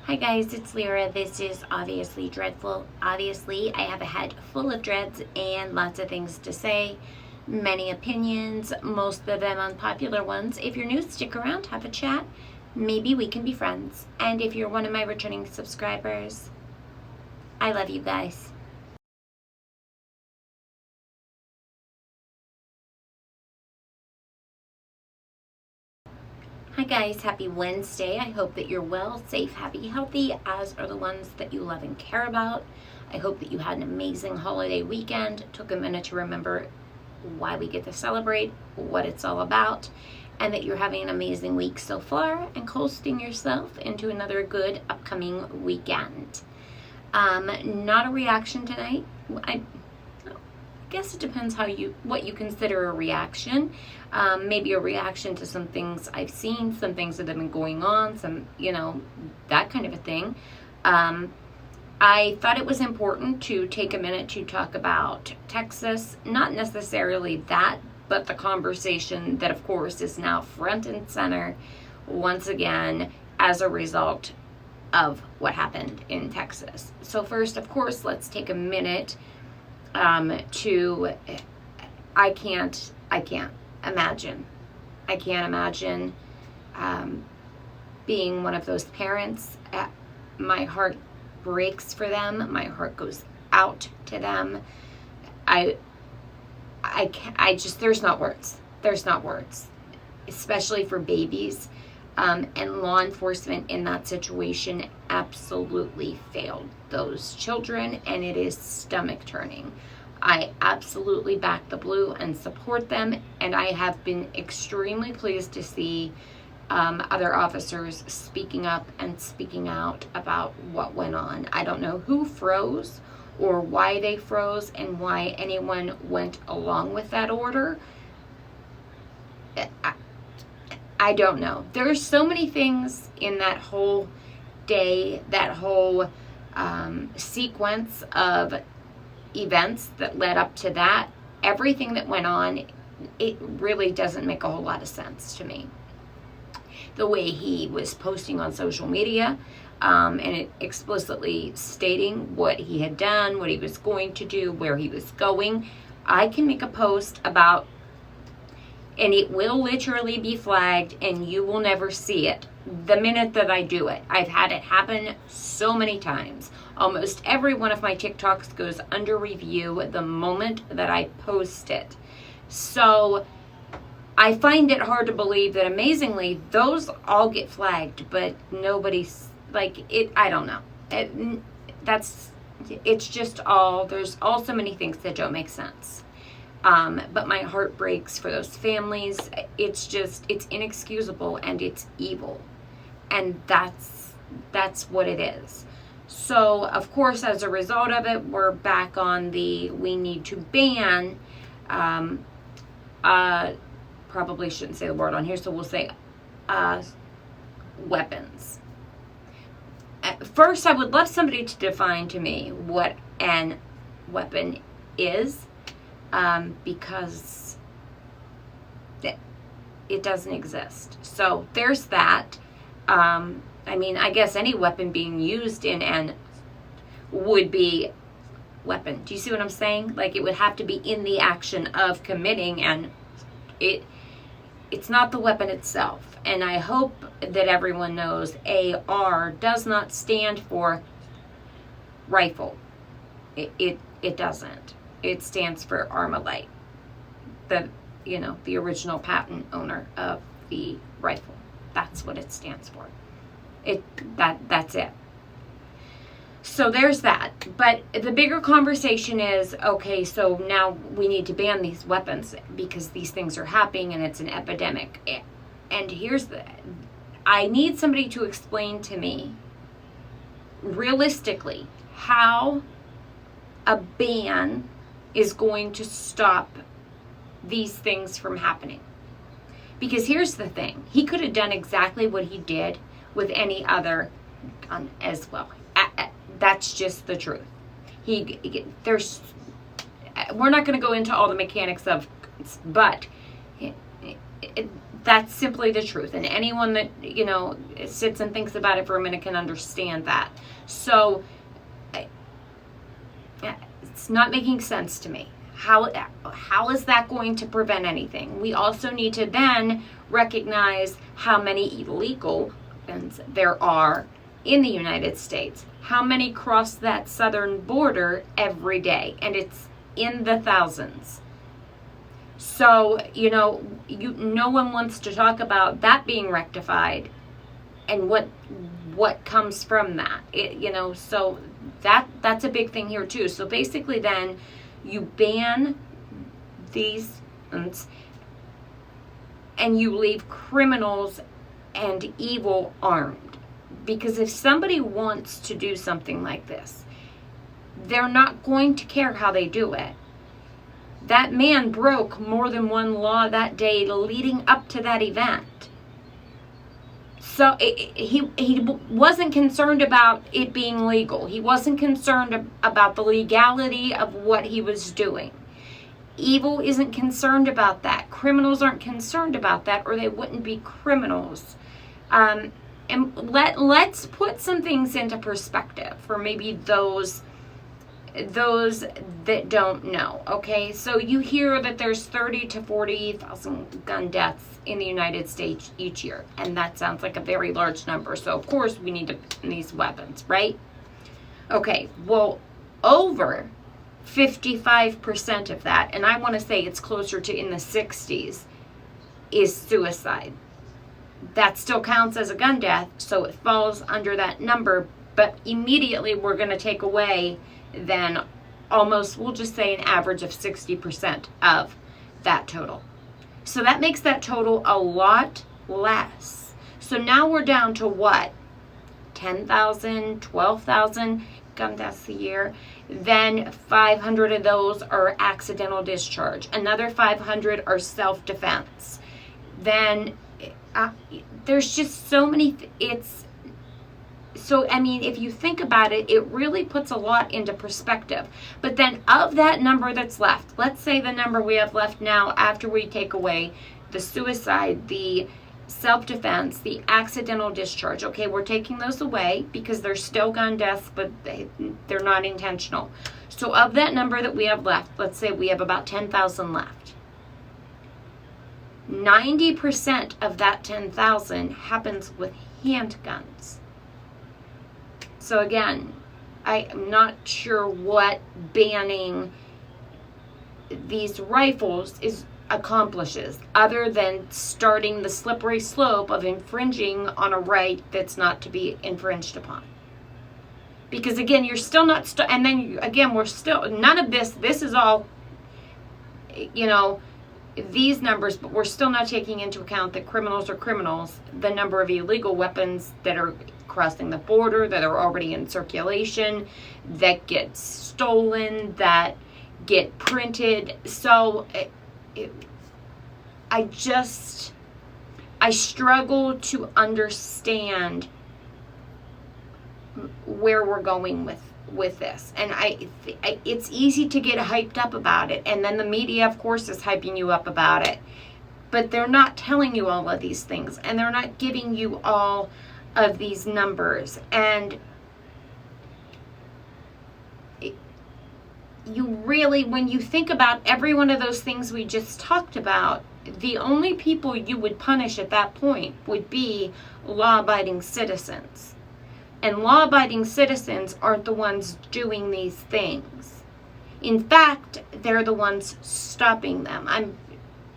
Hi guys, it's Lyra. This is Obviously Dreadful. Obviously, I have a head full of dreads and lots of things to say. Many opinions, most of them unpopular ones. If you're new, stick around, have a chat. Maybe we can be friends. And if you're one of my returning subscribers, I love you guys. Hi guys, happy Wednesday. I hope that you're well, safe, happy, healthy, as are the ones that you love and care about. I hope that you had an amazing holiday weekend, took a minute to remember why we get to celebrate, what it's all about, and that you're having an amazing week so far and coasting yourself into another good upcoming weekend. Not a reaction tonight. I guess it depends what you consider a reaction. Maybe a reaction to some things I've seen, some things that have been going on, that kind of a thing. I thought it was important to take a minute to talk about Texas, not necessarily that, but the conversation that, of course, is now front and center once again as a result of what happened in Texas. So first, of course, let's take a minute I can't imagine being one of those parents. My heart breaks for them. My heart goes out to them. There's not words, especially for babies. And law enforcement in that situation absolutely failed those children, and it is stomach turning. I absolutely back the Blue and support them, and I have been extremely pleased to see other officers speaking up and speaking out about what went on. I don't know who froze or why they froze and why anyone went along with that order. I don't know. There's so many things in that whole day, that whole sequence of events that led up to that. Everything that went on, it really doesn't make a whole lot of sense to me. The way he was posting on social media and it explicitly stating what he had done, what he was going to do, where he was going. I can make a post about, and it will literally be flagged and you will never see it the minute that I do it. I've had it happen so many times. Almost every one of my TikToks goes under review the moment that I post it. So I find it hard to believe that amazingly those all get flagged, but nobody's like it. I don't know. It's just all, there's all so many things that don't make sense. But my heart breaks for those families. It's inexcusable and it's evil. And that's what it is. So, of course, as a result of it, we're back on we need to ban, probably shouldn't say the word on here, so we'll say weapons. First, I would love somebody to define to me what an weapon is. Because it doesn't exist. So there's that. I guess any weapon being used in an would be weapon. Do you see what I'm saying? Like, it would have to be in the action of committing, and it's not the weapon itself. And I hope that everyone knows AR does not stand for rifle. It doesn't. It stands for Armalite, the original patent owner of the rifle. That's what it stands for. That's it. So there's that. But the bigger conversation is, okay, so now we need to ban these weapons because these things are happening and it's an epidemic. And I need somebody to explain to me realistically how a ban is going to stop these things from happening. Because here's the thing. He could have done exactly what he did with any other gun as well. That's just the truth. We're not going to go into all the mechanics of, but That's simply the truth. And anyone that, sits and thinks about it for a minute can understand that. So it's not making sense to me. How is that going to prevent anything? We also need to then recognize how many illegal weapons there are in the United States. How many cross that southern border every day? And it's in the thousands. So, no one wants to talk about that being rectified and what comes from that. So that's a big thing here too. So basically then you ban these and you leave criminals and evil armed. Because if somebody wants to do something like this, they're not going to care how they do it. That man broke more than one law that day leading up to that event. So he wasn't concerned about it being legal. He wasn't concerned about the legality of what he was doing. Evil isn't concerned about that. Criminals aren't concerned about that, or they wouldn't be criminals. And let's put some things into perspective for maybe those that don't know. Okay, so you hear that there's 30 to 40,000 gun deaths in the United States each year, and that sounds like a very large number. So of course we need to ban these weapons, right? Okay, well, over 55% of that, and I want to say it's closer to in the 60s, is suicide. That still counts as a gun death, so it falls under that number, but immediately we're going to take away then almost, we'll just say an average of 60% of that total. So that makes that total a lot less. So now we're down to what? 10,000, 12,000 gun deaths a year. Then 500 of those are accidental discharge. Another 500 are self-defense. Then there's just so many, if you think about it, it really puts a lot into perspective. But then of that number that's left, let's say the number we have left now after we take away the suicide, the self-defense, the accidental discharge. Okay, we're taking those away because they're still gun deaths, but they're not intentional. So of that number that we have left, let's say we have about 10,000 left. 90% of that 10,000 happens with handguns. So again, I'm not sure what banning these rifles accomplishes, other than starting the slippery slope of infringing on a right that's not to be infringed upon. Because again, you're still not, and then again, we're still, none of this is all, these numbers, but we're still not taking into account that criminals are criminals, the number of illegal weapons that are crossing the border, that are already in circulation, that get stolen, that get printed. So I struggle to understand where we're going with this. And it's easy to get hyped up about it, and then the media, of course, is hyping you up about it, but they're not telling you all of these things, and they're not giving you all of these numbers. And you really, when you think about every one of those things we just talked about, the only people you would punish at that point would be law-abiding citizens. And law-abiding citizens aren't the ones doing these things. In fact, they're the ones stopping them. I'm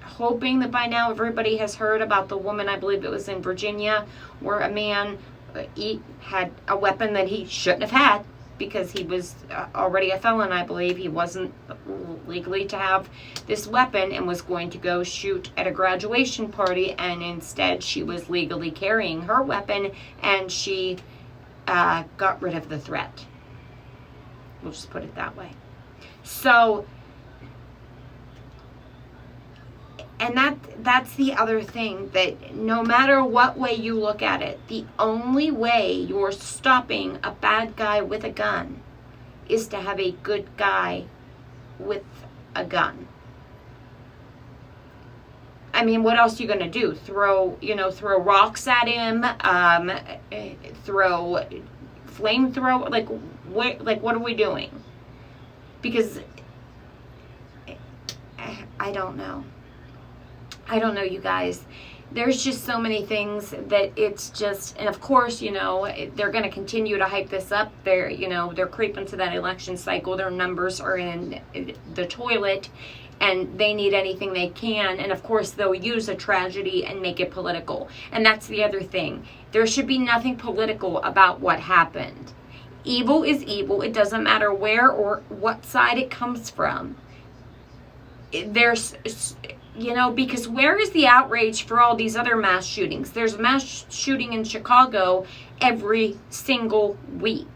hoping that by now everybody has heard about the woman, I believe it was in Virginia, where a man had a weapon that he shouldn't have had because he was already a felon, I believe. He wasn't legally to have this weapon and was going to go shoot at a graduation party, and instead she was legally carrying her weapon, and she got rid of the threat. We'll just put it that way. So, and that's the other thing, that no matter what way you look at it, the only way you're stopping a bad guy with a gun is to have a good guy with a gun. I mean, what else are you going to do? Throw rocks at him, throw flamethrower, what are we doing? Because I don't know, you guys. There's just so many things that it's just, and of course, they're going to continue to hype this up. They're creeping to that election cycle. Their numbers are in the toilet, and they need anything they can. And of course, they'll use a tragedy and make it political. And that's the other thing. There should be nothing political about what happened. Evil is evil. It doesn't matter where or what side it comes from. There's, because where is the outrage for all these other mass shootings? There's a mass shooting in Chicago every single week.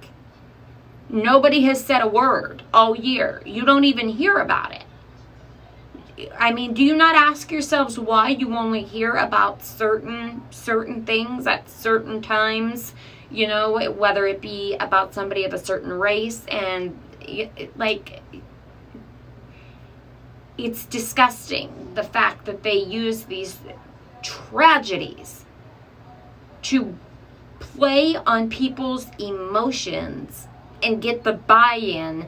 Nobody has said a word all year. You don't even hear about it. I mean, do you not ask yourselves why you only hear about certain things at certain times? Whether it be about somebody of a certain race, and it's disgusting, the fact that they use these tragedies to play on people's emotions and get the buy-in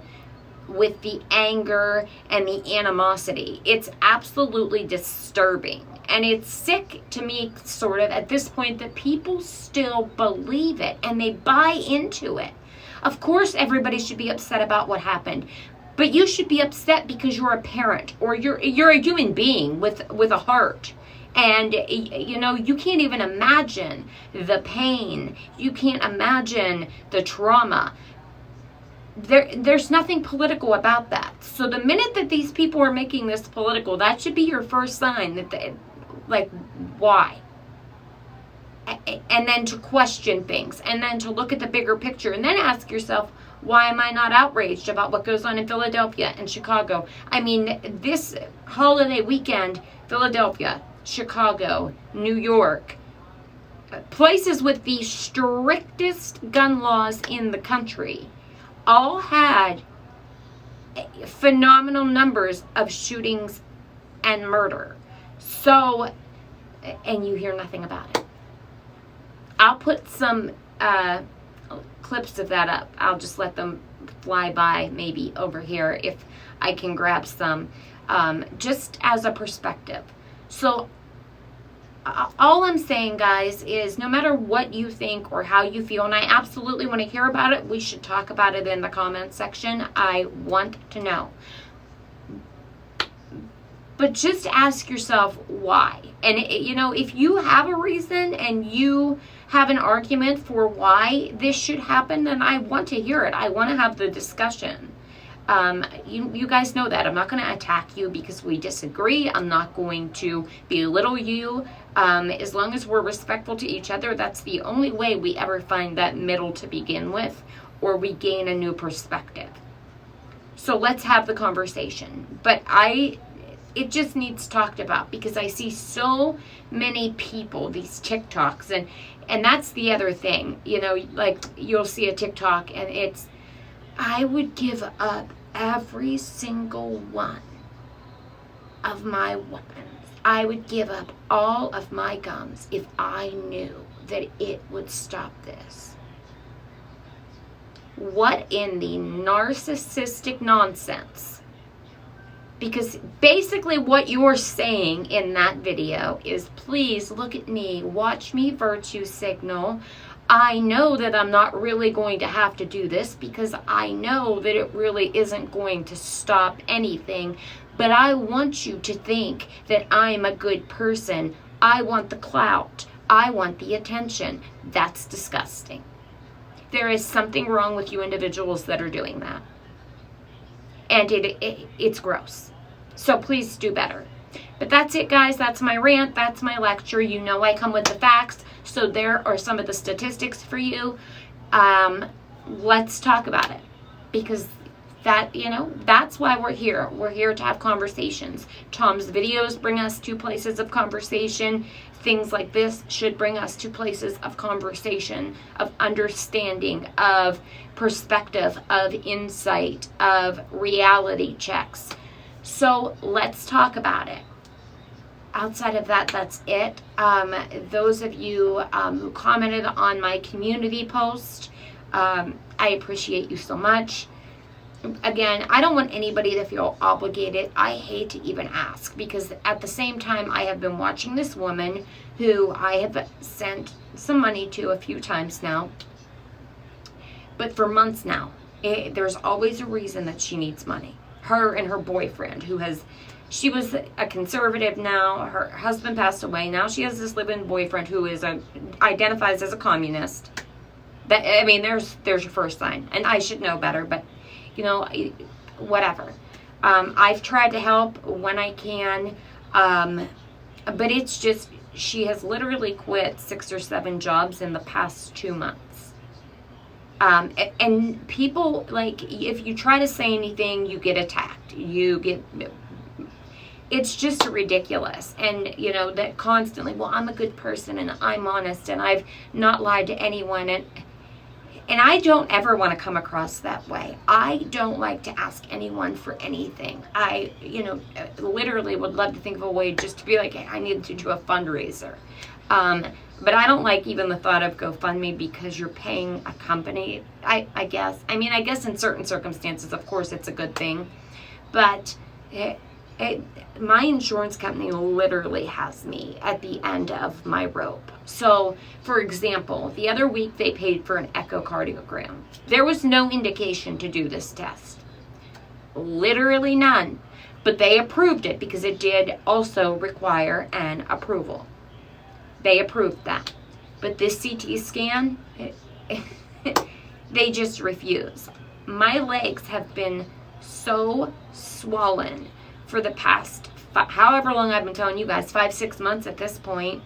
with the anger and the animosity. It's absolutely disturbing. And it's sick to me, sort of, at this point, that people still believe it and they buy into it. Of course, everybody should be upset about what happened. But you should be upset because you're a parent, or you're a human being with a heart. And, you can't even imagine the pain. You can't imagine the trauma. There's nothing political about that. So the minute that these people are making this political, that should be your first sign that why? And then to question things, and then to look at the bigger picture, and then ask yourself, why am I not outraged about what goes on in Philadelphia and Chicago? I mean, this holiday weekend, Philadelphia, Chicago, New York, places with the strictest gun laws in the country, all had phenomenal numbers of shootings and murder. So, and you hear nothing about it. I'll put some clips of that up. I'll just let them fly by maybe over here if I can grab some, just as a perspective. So all I'm saying, guys, is no matter what you think or how you feel, and I absolutely want to hear about it, we should talk about it in the comments section. I want to know. But just ask yourself why. And, if you have a reason and you have an argument for why this should happen, then I want to hear it. I want to have the discussion. You guys know that. I'm not going to attack you because we disagree. I'm not going to belittle you. As long as we're respectful to each other, that's the only way we ever find that middle to begin with, or we gain a new perspective. So let's have the conversation. But it just needs talked about, because I see so many people, these TikToks, and that's the other thing, you'll see a TikTok and it's, I would give up every single one of my weapons. I would give up all of my guns if I knew that it would stop this. What in the narcissistic nonsense? Because basically what you're saying in that video is, please look at me, watch me virtue signal. I know that I'm not really going to have to do this because I know that it really isn't going to stop anything. But I want you to think that I'm a good person. I want the clout. I want the attention. That's disgusting. There is something wrong with you individuals that are doing that. And it's gross. So please do better. But that's it, guys. That's my rant. That's my lecture. You know I come with the facts. So there are some of the statistics for you. Let's talk about it. Because that's why we're here. We're here to have conversations. Tom's videos bring us to places of conversation. Things like this should bring us to places of conversation, of understanding, of perspective, of insight, of reality checks. So let's talk about it. outside of that, that's it. Those of you who commented on my community post, I appreciate you so much. Again, I don't want anybody to feel obligated. I hate to even ask, because at the same time, I have been watching this woman who I have sent some money to a few times now, but for months now. There's always a reason that she needs money. Her and her boyfriend, she was a conservative now. Her husband passed away. Now she has this live-in boyfriend who identifies as a communist. There's your first sign. And I should know better, but whatever. I've tried to help when I can, but it's just, she has literally quit 6 or 7 jobs in the past 2 months. And people, if you try to say anything, you get attacked. It's just ridiculous. And, that constantly, well, I'm a good person and I'm honest and I've not lied to anyone. And I don't ever want to come across that way. I don't like to ask anyone for anything. I, literally would love to think of a way just to be like, hey, I need to do a fundraiser. But I don't like even the thought of GoFundMe because you're paying a company, I guess. I guess in certain circumstances, of course, it's a good thing. But my insurance company literally has me at the end of my rope. So, for example, the other week they paid for an echocardiogram. There was no indication to do this test. Literally none. But they approved it because it did also require an approval. They approved that. But this CT scan, they just refuse. My legs have been so swollen for the past, however long I've been telling you guys, 5-6 months at this point,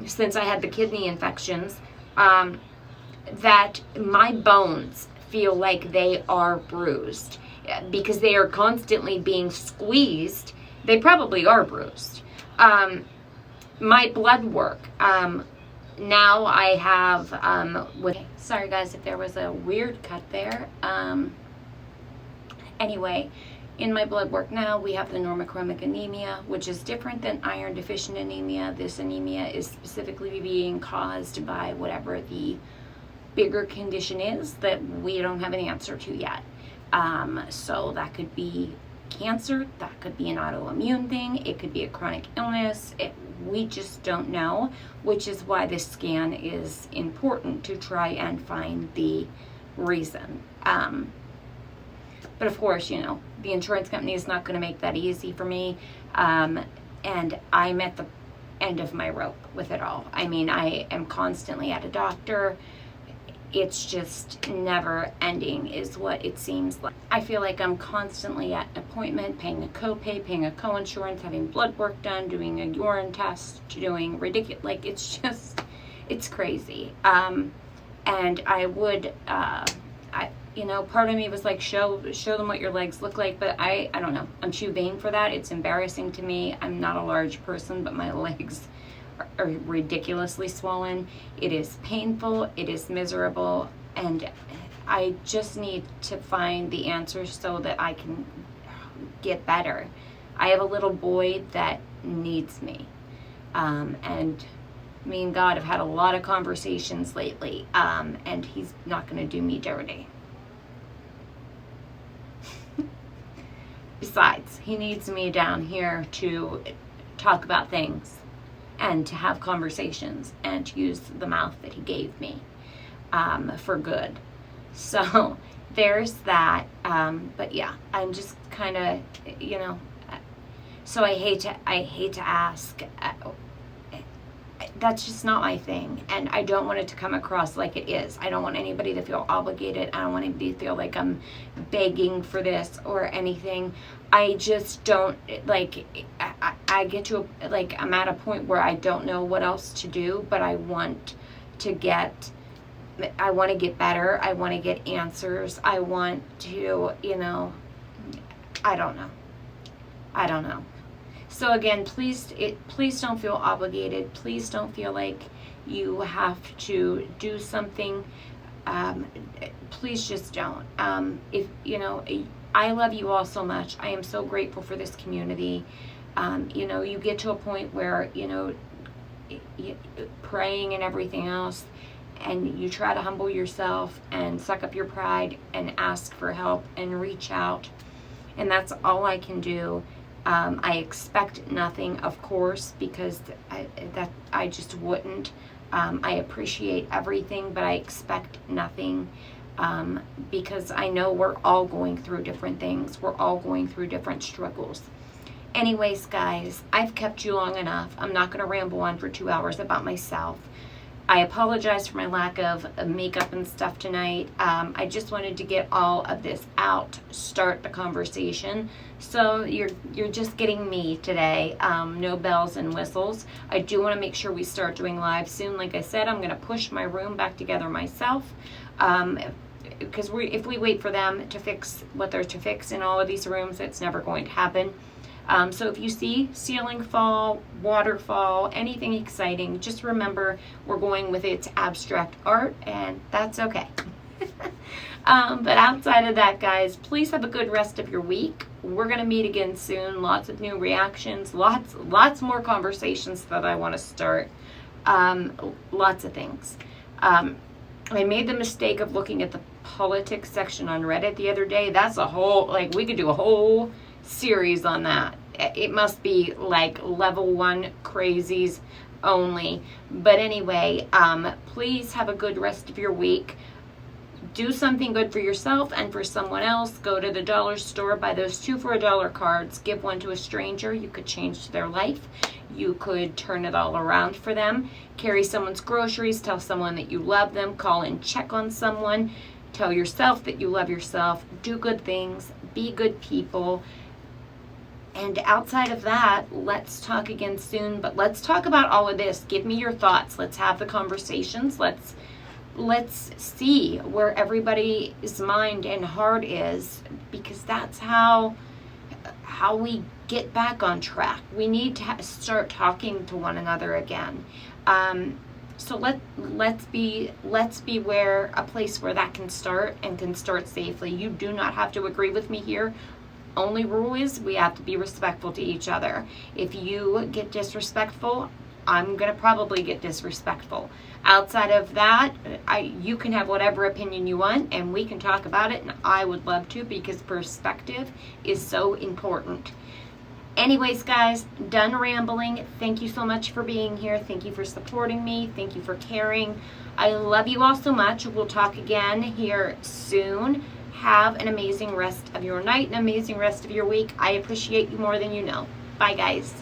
since I had the kidney infections, that my bones feel like they are bruised because they are constantly being squeezed. They probably are bruised. My blood work, now I have, sorry guys if there was a weird cut there. Anyway, in my blood work now, we have the normochromic anemia, which is different than iron deficient anemia. This anemia is specifically being caused by whatever the bigger condition is that we don't have an answer to yet. So that could be cancer, that could be an autoimmune thing, it could be a chronic illness. We just don't know, which is why this scan is important to try and find the reason. But of course, the insurance company is not going to make that easy for me. And I'm at the end of my rope with it all. I am constantly at a doctor. It's just never ending is what it seems like. I feel like I'm constantly at an appointment, paying a copay, paying a co-insurance, having blood work done, doing a urine test, doing ridiculous, it's crazy. And I would, part of me was like, show them what your legs look like, but I don't know. I'm too vain for that. It's embarrassing to me. I'm not a large person, but my legs are ridiculously swollen. It is painful. It is miserable. And I just need to find the answers so that I can get better. I have a little boy that needs me. And me and God have had a lot of conversations lately. And he's not going to do me dirty. Besides, he needs me down here to talk about things and to have conversations and to use the mouth that he gave me for good. So there's that. But yeah, I'm just kind of, so I hate to ask. That's just not my thing, and I don't want it to come across like it is. I don't want anybody to feel obligated. I don't want anybody to feel like I'm begging for this or anything. I just don't, I get to, I'm at a point where I don't know what else to do, but I want to get better. I want to get answers. I want to, I don't know. So again, please don't feel obligated. Please don't feel like you have to do something. Please just don't. I love you all so much. I am so grateful for this community. You know, you get to a point where, you know, praying and everything else, and you try to humble yourself and suck up your pride and ask for help and reach out. And that's all I can do. I expect nothing, of course, because I just wouldn't. I appreciate everything, but I expect nothing, because I know we're all going through different things. We're all going through different struggles. Anyways, guys, I've kept you long enough. I'm not going to ramble on for 2 hours about myself. I apologize for my lack of makeup and stuff tonight. I just wanted to get all of this out, start the conversation. So you're just getting me today. No bells and whistles. I do want to make sure we start doing live soon. Like I said, I'm going to push my room back together myself. Because if we wait for them to fix what they're to fix in all of these rooms, it's never going to happen. So if you see ceiling fall, waterfall, anything exciting, just remember we're going with its abstract art, and that's okay. But outside of that, guys, please have a good rest of your week. We're going to meet again soon. Lots of new reactions, lots more conversations that I want to start. Lots of things. I made the mistake of looking at the politics section on Reddit the other day. That's a whole, like, we could do a whole series on that. It must be like level 1 crazies only. But anyway, please have a good rest of your week. Do something good for yourself and for someone else. Go to the dollar store, buy those 2 for $1 cards, give one to a stranger. You could change their life. You could turn it all around for them. Carry someone's groceries. Tell someone that you love them. Call and check on someone. Tell yourself that you love yourself. Do good things. Be good people. And outside of that, let's talk again soon. But let's talk about all of this. Give me your thoughts. Let's have the conversations. Let's see where everybody's mind and heart is, because that's how we get back on track. We need to start talking to one another again. So let's be where a place where that can start, and can start safely. You do not have to agree with me here. Only rule is we have to be respectful to each other. If you get disrespectful, I'm going to probably get disrespectful. Outside of that, you can have whatever opinion you want, and we can talk about it, and I would love to, because perspective is so important. Anyways, guys, done rambling. Thank you so much for being here. Thank you for supporting me. Thank you for caring. I love you all so much. We'll talk again here soon. Have an amazing rest of your night, an amazing rest of your week. I appreciate you more than you know. Bye, guys.